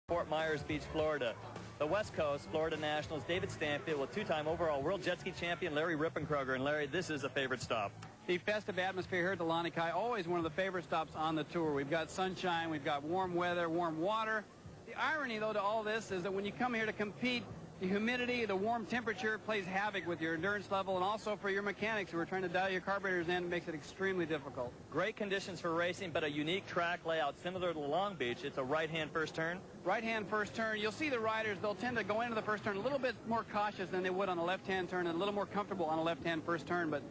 Fort Myers Beach, Florida. The West Coast, Florida Nationals, David Stanfield with two-time overall world jet ski champion Larry Rippenkroger. And Larry, this is a favorite stop. The festive atmosphere here at the Lani Kai, always one of the favorite stops on the tour. We've got sunshine, we've got warm weather, warm water. The irony, though, to all this is that when you come here to compete, the humidity, the warm temperature plays havoc with your endurance level, and also for your mechanics who are trying to dial your carburetors in, makes it extremely difficult. Great conditions for racing, but a unique track layout similar to Long Beach. It's a right-hand first turn. Right-hand first turn. You'll see the riders, they'll tend to go into the first turn a little bit more cautious than they would on a left-hand turn, and a little more comfortable on a left-hand first turn, but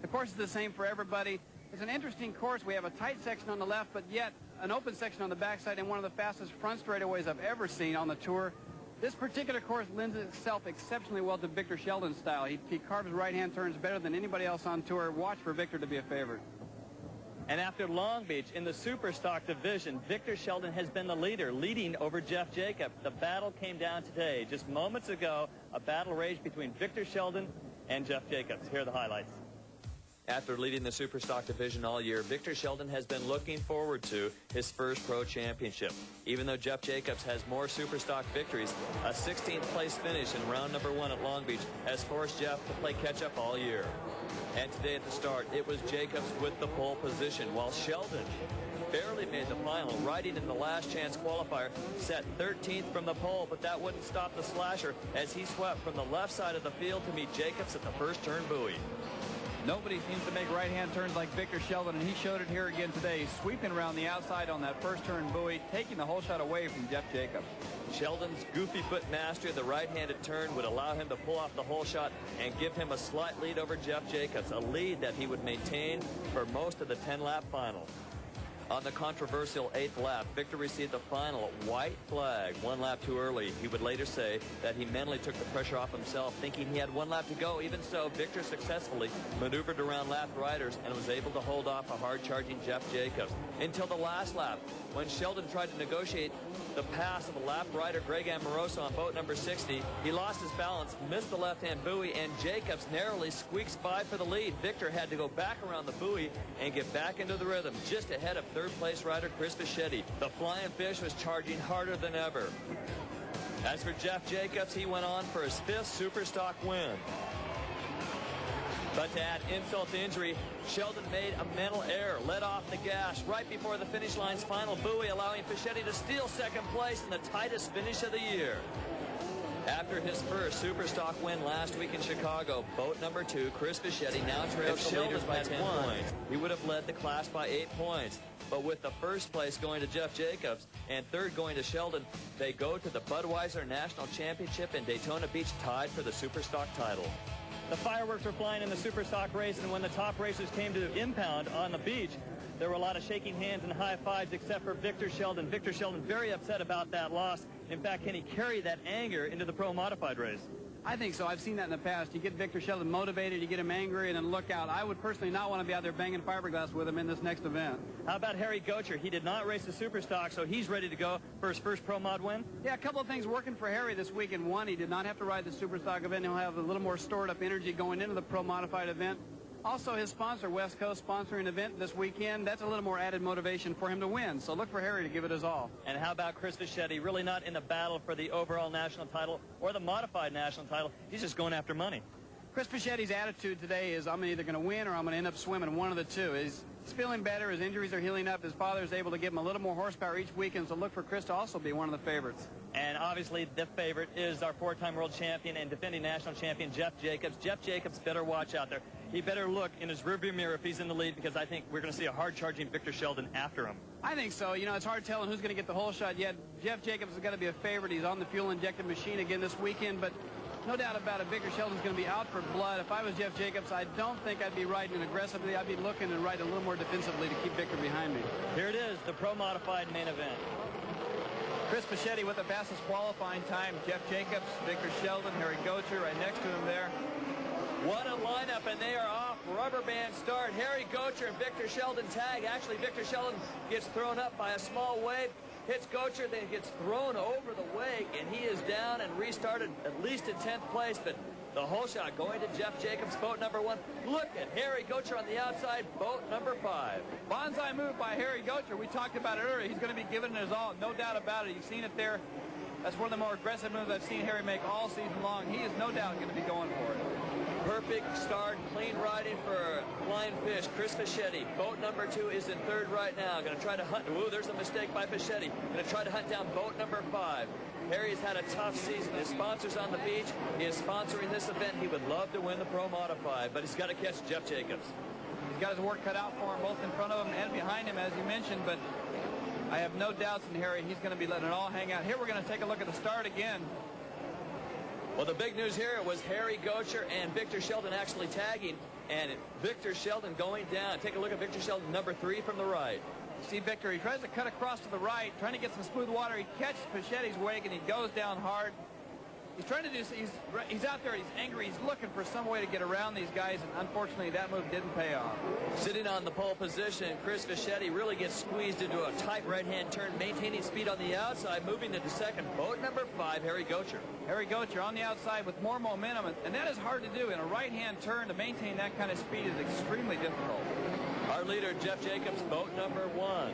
the course is the same for everybody. It's an interesting course. We have a tight section on the left, but yet an open section on the backside, and one of the fastest front straightaways I've ever seen on the tour. This particular course lends itself exceptionally well to Victor Sheldon's style. He carves right-hand turns better than anybody else on tour. Watch for Victor to be a favorite. And after Long Beach, in the Superstock division, Victor Sheldon has been the leader, leading over Jeff Jacobs. The battle came down today. Just moments ago, a battle raged between Victor Sheldon and Jeff Jacobs. Here are the highlights. After leading the Superstock division all year, Victor Sheldon has been looking forward to his first pro championship. Even though Jeff Jacobs has more Superstock victories, a 16th place finish in round number 1 at Long Beach has forced Jeff to play catch-up all year. And today at the start, it was Jacobs with the pole position, while Sheldon barely made the final, riding in the last chance qualifier, set 13th from the pole, but that wouldn't stop the slasher as he swept from the left side of the field to meet Jacobs at the first turn buoy. Nobody seems to make right-hand turns like Victor Sheldon, and he showed it here again today, sweeping around the outside on that first turn buoy, taking the whole shot away from Jeff Jacobs. Sheldon's goofy foot mastery of the right-handed turn would allow him to pull off the whole shot and give him a slight lead over Jeff Jacobs, a lead that he would maintain for most of the 10-lap final. On the controversial 8th lap, Victor received the final white flag 1 lap too early. He would later say that he mentally took the pressure off himself, thinking he had 1 lap to go. Even so, Victor successfully maneuvered around lapped riders and was able to hold off a hard-charging Jeff Jacobs until the last lap, when Sheldon tried to negotiate the pass of a lap rider, Greg Amoroso, on boat number 60. He lost his balance, missed the left-hand buoy, and Jacobs narrowly squeaks by for the lead. Victor had to go back around the buoy and get back into the rhythm, just ahead of third-place rider Chris Fischetti. The Flying Fish was charging harder than ever. As for Jeff Jacobs, he went on for his 5th Superstock win. But to add insult to injury, Sheldon made a mental error, let off the gas right before the finish line's final buoy, allowing Fischetti to steal second place in the tightest finish of the year. After his first Superstock win last week in Chicago, boat number 2, Chris Fischetti, now trails the leaders by 10 points. He would have led the class by 8 points. But with the first place going to Jeff Jacobs and third going to Sheldon, they go to the Budweiser National Championship in Daytona Beach, tied for the Superstock title. The fireworks were flying in the Superstock race, and when the top racers came to impound on the beach, there were a lot of shaking hands and high fives, except for Victor Sheldon. Victor Sheldon very upset about that loss. In fact, can he carry that anger into the pro modified race? I think so. I've seen that in the past. You get Victor Sheldon motivated, you get him angry, and then look out. I would personally not want to be out there banging fiberglass with him in this next event. How about Harry Gocher? He did not race the Superstock, so he's ready to go for his first pro mod win? Yeah, a couple of things working for Harry this week. And one, he did not have to ride the Superstock event. He'll have a little more stored up energy going into the pro modified event. Also, his sponsor, West Coast, sponsoring an event this weekend. That's a little more added motivation for him to win. So look for Harry to give it his all. And how about Chris Fischetti? Really not in the battle for the overall national title or the modified national title. He's just going after money. Chris Fischetti's attitude today is, I'm either going to win or I'm going to end up swimming, one of the two. He's feeling better. His injuries are healing up. His father is able to give him a little more horsepower each weekend. So look for Chris to also be one of the favorites. And obviously the favorite is our 4-time world champion and defending national champion, Jeff Jacobs. Jeff Jacobs better watch out there. He better look in his rearview mirror if he's in the lead, because I think we're going to see a hard-charging Victor Sheldon after him. I think so. You know, it's hard telling who's going to get the whole shot yet. Jeff Jacobs is going to be a favorite. He's on the fuel-injected machine again this weekend, but no doubt about it, Victor Sheldon's going to be out for blood. If I was Jeff Jacobs, I don't think I'd be riding aggressively. I'd be looking and riding a little more defensively to keep Victor behind me. Here it is, the pro-modified main event. Chris Fischetti with the fastest qualifying time. Jeff Jacobs, Victor Sheldon, Harry Gocher right next to him there. What a lineup, and they are off. Rubber band start. Harry Gocher and Victor Sheldon tag. Actually, Victor Sheldon gets thrown up by a small wave, hits Gocher, then gets thrown over the wake, and he is down and restarted at least in 10th place. But The whole shot going to Jeff Jacobs, boat number 1. Look at Harry Gocher on the outside, boat number 5. Bonsai move by Harry Gocher. We talked about it earlier. He's going to be giving it his all, no doubt about it. You've seen it there. That's one of the more aggressive moves I've seen Harry make all season long. He is no doubt going to be going for it. Perfect start, clean riding for Flying Fish, Chris Fischetti. Boat number 2 is in third right now. Going to try to hunt. Ooh, there's a mistake by Fischetti. Going to try to hunt down boat number 5. Harry's had a tough season. His sponsor's on the beach. He is sponsoring this event. He would love to win the Pro Modified, but he's got to catch Jeff Jacobs. He's got his work cut out for him, both in front of him and behind him, as you mentioned, but I have no doubts in Harry. He's going to be letting it all hang out. Here we're going to take a look at the start again. Well, the big news here was Harry Gocher and Victor Sheldon actually tagging, and Victor Sheldon going down. Take a look at Victor Sheldon, number 3 from the right. See Victor, he tries to cut across to the right, trying to get some smooth water. He catches Fischetti's wake, and he goes down hard. He's trying to do, he's out there, he's angry, he's looking for some way to get around these guys, and unfortunately that move didn't pay off. Sitting on the pole position, Chris Fischetti really gets squeezed into a tight right-hand turn, maintaining speed on the outside, moving into second. Boat number 5, Harry Gocher. Harry Gocher on the outside with more momentum, and that is hard to do. In a right-hand turn, to maintain that kind of speed is extremely difficult. Our leader, Jeff Jacobs, boat number 1.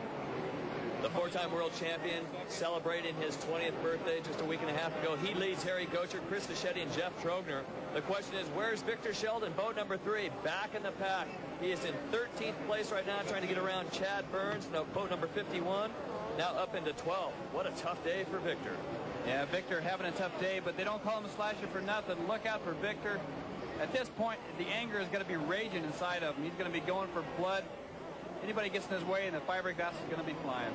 The 4-time world champion celebrating his 20th birthday just a week and a half ago. He leads Harry Gocher, Chris Fischetti, and Jeff Trogner. The question is, where's Victor Sheldon, boat number 3, back in the pack? He is in 13th place right now, trying to get around Chad Burns, boat number 51, now up into 12th. What a tough day for Victor. Yeah, Victor having a tough day, but they don't call him a slasher for nothing. Look out for Victor. At this point, the anger is going to be raging inside of him. He's going to be going for blood. Anybody gets in his way, and the fiberglass is going to be flying.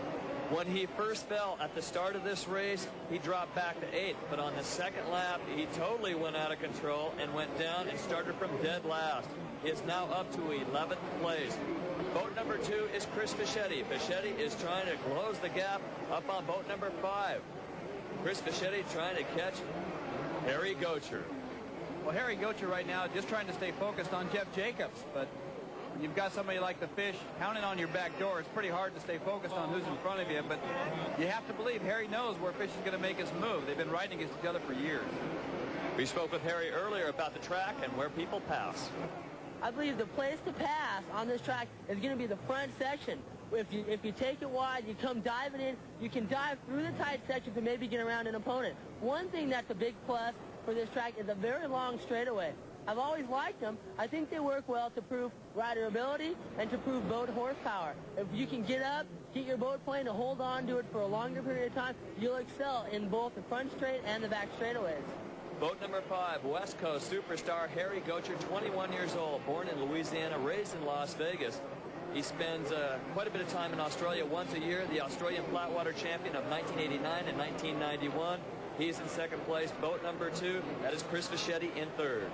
When he first fell at the start of this race, he dropped back to 8th. But on the second lap, he totally went out of control and went down and started from dead last. He is now up to 11th place. Boat number 2 is Chris Fischetti. Fischetti is trying to close the gap up on boat number 5. Chris Fischetti trying to catch Harry Gocher. Well, Harry Gocher right now just trying to stay focused on Jeff Jacobs, but when you've got somebody like the Fish counting on your back door, it's pretty hard to stay focused on who's in front of you, but you have to believe Harry knows where Fish is going to make his move. They've been riding against each other for years. We spoke with Harry earlier about the track and where people pass. I believe the place to pass on this track is going to be the front section. If you take it wide, you come diving in, you can dive through the tight section to maybe get around an opponent. One thing that's a big plus for this track is a very long straightaway. I've always liked them. I think they work well to prove rider ability and to prove boat horsepower. If you can get up, get your boat plane to hold on to it for a longer period of time, you'll excel in both the front straight and the back straightaways. Boat number 5, West Coast superstar Harry Gocher, 21 years old, born in Louisiana, raised in Las Vegas. He spends quite a bit of time in Australia once a year, the Australian Flatwater champion of 1989 and 1991. He's in second place. Boat number 2, that is Chris Fischetti in third.